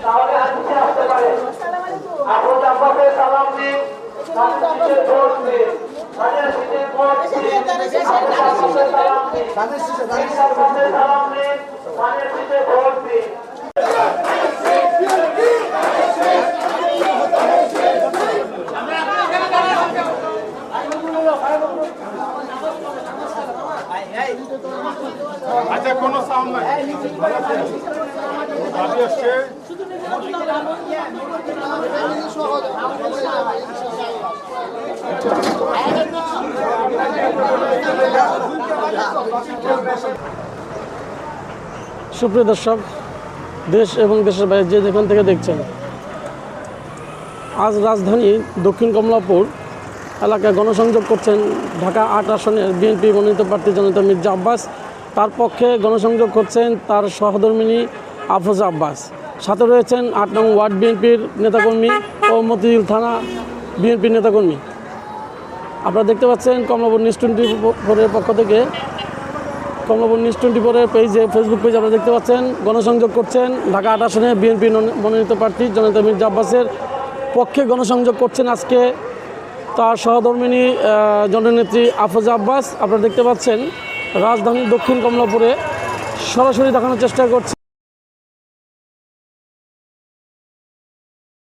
তাহলে হাসি আসতে পারে। আপনি আপনাকে সালাম দিন, তাদের ভোট দিন, তাদের ভোট দিন, সালাম দিন, তাদের সালাম দিন, তাদের ভোট দিন। আচ্ছা, কোনো সাউন্ড নাই, দাবি আসছে। সুপ্রিয় দর্শক, দেশ এবং দেশের বাইরে যে যেখান থেকে দেখছেন, আজ রাজধানী দক্ষিণ কমলাপুর এলাকায় গণসংযোগ করছেন ঢাকা ৮ আসনের বিএনপি মনোনীত প্রার্থী জনতা মির্জা আব্বাস। তার পক্ষে গণসংযোগ করছেন তার সহধর্মিণী আফরোজা আব্বাস। সাথে রয়েছেন ৮ নং ওয়ার্ড বিএনপির নেতাকর্মী ও মতিঝিল থানা বিএনপির নেতাকর্মী। আপনারা দেখতে পাচ্ছেন কমলাপুর নিউজ 24-এর পক্ষ থেকে, কমলাপুর নিউজ 24-এর পেজে, ফেসবুক পেজে আপনারা দেখতে পাচ্ছেন গণসংযোগ করছেন ঢাকা ৮ আসনে বিএনপি মনোনীত প্রার্থী জনতা মির্জা আব্বাসের পক্ষে গণসংযোগ করছেন আজকে তার সহধর্মিণী জননেত্রী আফরোজা আব্বাস। আপনারা দেখতে পাচ্ছেন রাজধানীর দক্ষিণ কমলাপুরে সরাসরি দেখানোর চেষ্টা করছে।